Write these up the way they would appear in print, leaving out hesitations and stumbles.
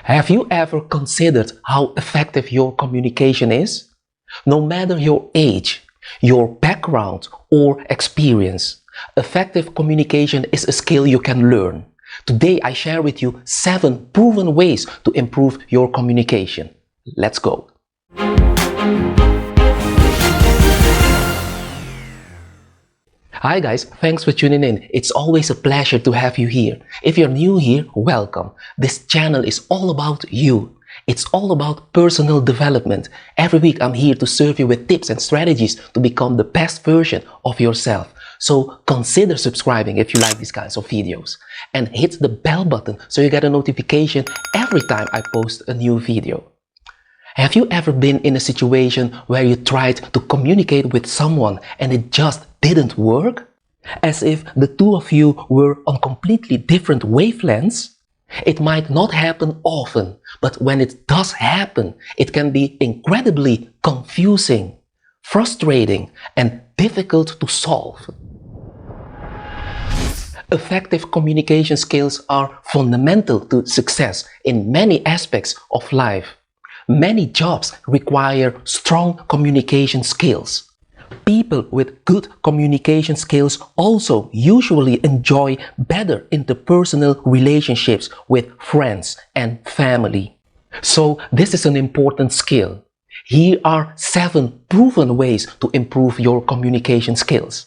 Have you ever considered how effective your communication is? No matter your age, your background, or experience, effective communication is a skill you can learn. Today I share with you 7 proven ways to improve your communication. Let's go. Hi guys, thanks for tuning in. It's always a pleasure to have you here. If you're new here, welcome. This channel is all about you. It's all about personal development. Every week I'm here to serve you with tips and strategies to become the best version of yourself. So consider subscribing if you like these kinds of videos. And hit the bell button so you get a notification every time I post a new video. Have you ever been in a situation where you tried to communicate with someone and it just didn't work? As if the two of you were on completely different wavelengths? It might not happen often, but when it does happen, it can be incredibly confusing, frustrating, and difficult to solve. Effective communication skills are fundamental to success in many aspects of life. Many jobs require strong communication skills. People with good communication skills also usually enjoy better interpersonal relationships with friends and family. So this is an important skill. Here are 7 proven ways to improve your communication skills.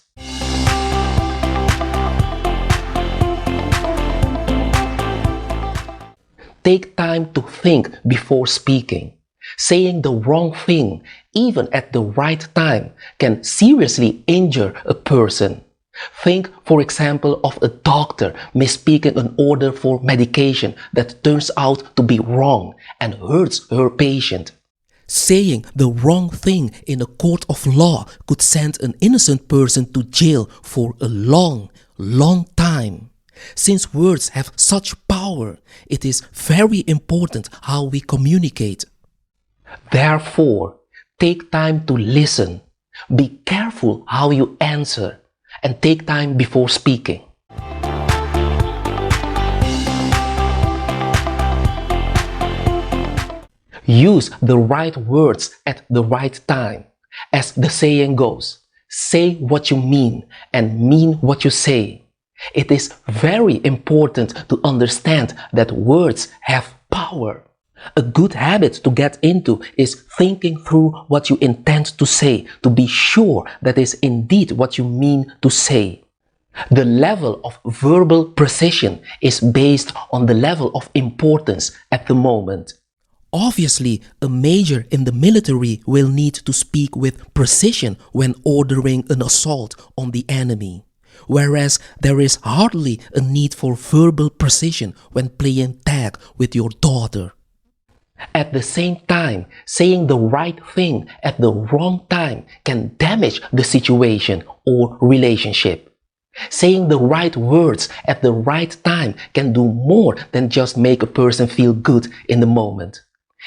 Take time to think before speaking. Saying the wrong thing, even at the right time, can seriously injure a person. Think, for example, of a doctor misspeaking an order for medication that turns out to be wrong and hurts her patient. Saying the wrong thing in a court of law could send an innocent person to jail for a long, long time. Since words have such power, it is very important how we communicate. Therefore, take time to listen. Be careful how you answer and take time before speaking. Use the right words at the right time. As the saying goes, say what you mean and mean what you say. It is very important to understand that words have power. A good habit to get into is thinking through what you intend to say to be sure that is indeed what you mean to say. The level of verbal precision is based on the level of importance at the moment. Obviously, a major in the military will need to speak with precision when ordering an assault on the enemy, whereas there is hardly a need for verbal precision when playing tag with your daughter. At the same time, saying the right thing at the wrong time can damage the situation or relationship. Saying the right words at the right time can do more than just make a person feel good in the moment.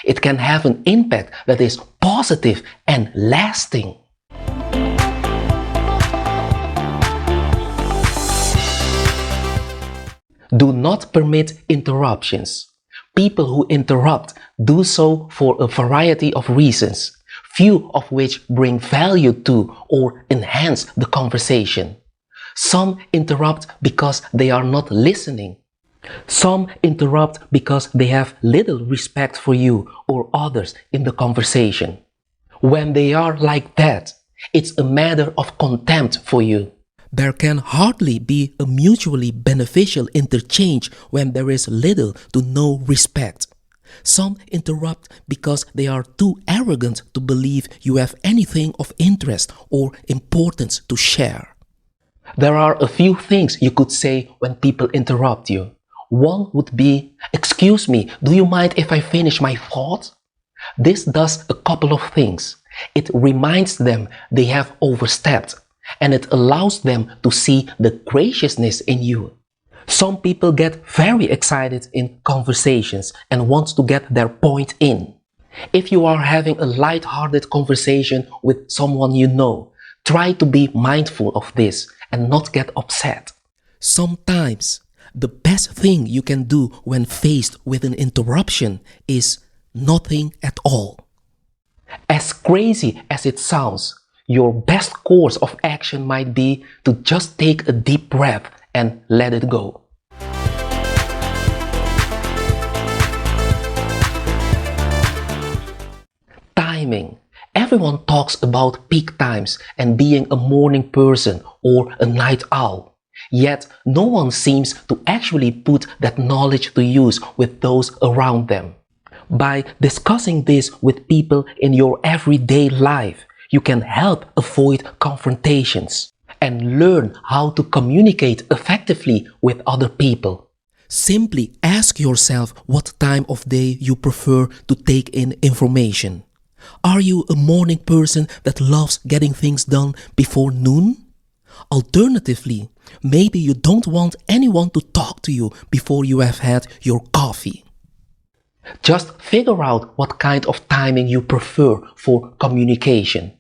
It can have an impact that is positive and lasting. Do not permit interruptions. People who interrupt do so for a variety of reasons, few of which bring value to or enhance the conversation. Some interrupt because they are not listening. Some interrupt because they have little respect for you or others in the conversation. When they are like that, it's a matter of contempt for you. There can hardly be a mutually beneficial interchange when there is little to no respect. Some interrupt because they are too arrogant to believe you have anything of interest or importance to share. There are a few things you could say when people interrupt you. One would be, "Excuse me, do you mind if I finish my thought?" This does a couple of things. It reminds them they have overstepped, and it allows them to see the graciousness in you. Some people get very excited in conversations and want to get their point in. If you are having a light-hearted conversation with someone you know, try to be mindful of this and not get upset. Sometimes The best thing you can do when faced with an interruption is nothing at all. As crazy as it sounds, your best course of action might be to just take a deep breath and let it go. Timing. Everyone talks about peak times and being a morning person or a night owl. Yet, no one seems to actually put that knowledge to use with those around them. By discussing this with people in your everyday life, you can help avoid confrontations and learn how to communicate effectively with other people. Simply ask yourself what time of day you prefer to take in information. Are you a morning person that loves getting things done before noon? Alternatively, maybe you don't want anyone to talk to you before you have had your coffee. Just figure out what kind of timing you prefer for communication.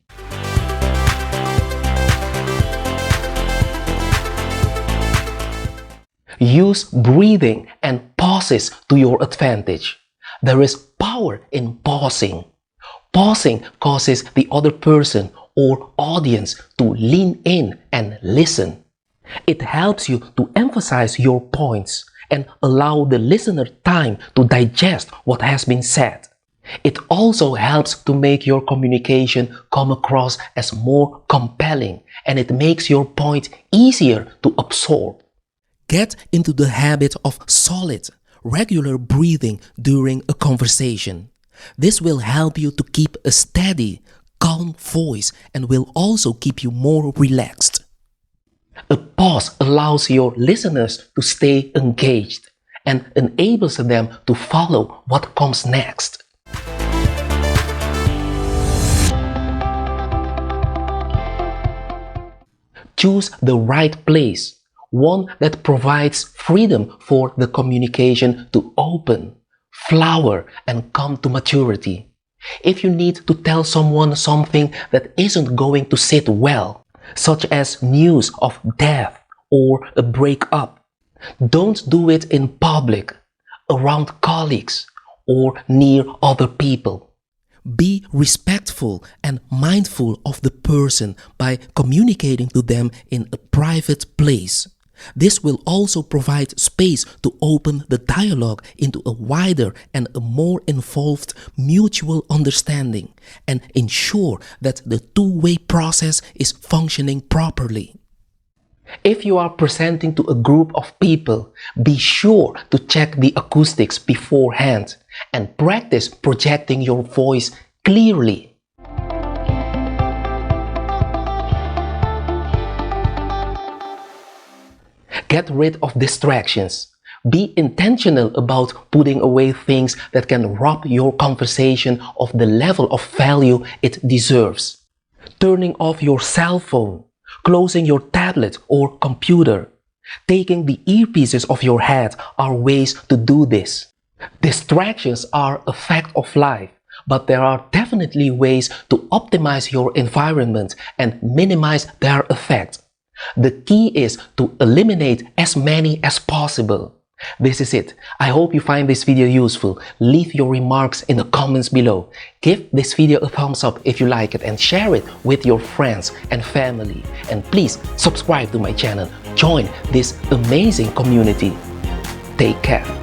Use breathing and pauses to your advantage. There is power in pausing. Pausing causes the other person or audience to lean in and listen. It helps you to emphasize your points and allow the listener time to digest what has been said. It also helps to make your communication come across as more compelling, and it makes your point easier to absorb. Get into the habit of solid, regular breathing during a conversation. This will help you to keep a steady, calm voice and will also keep you more relaxed. A pause allows your listeners to stay engaged and enables them to follow what comes next. Choose the right place, one that provides freedom for the communication to open, flower, and come to maturity. If you need to tell someone something that isn't going to sit well, such as news of death or a breakup, don't do it in public, around colleagues, or near other people. Be respectful and mindful of the person by communicating to them in a private place. This will also provide space to open the dialogue into a wider and a more involved mutual understanding and ensure that the two-way process is functioning properly. If you are presenting to a group of people, be sure to check the acoustics beforehand and practice projecting your voice clearly. Get rid of distractions. Be intentional about putting away things that can rob your conversation of the level of value it deserves. Turning off your cell phone, closing your tablet or computer, taking the earpieces off your head are ways to do this. Distractions are a fact of life, but there are definitely ways to optimize your environment and minimize their effect. The key is to eliminate as many as possible. This is it. I hope you find this video useful. Leave your remarks in the comments below. Give this video a thumbs up if you like it and share it with your friends and family. And please subscribe to my channel. Join this amazing community. Take care.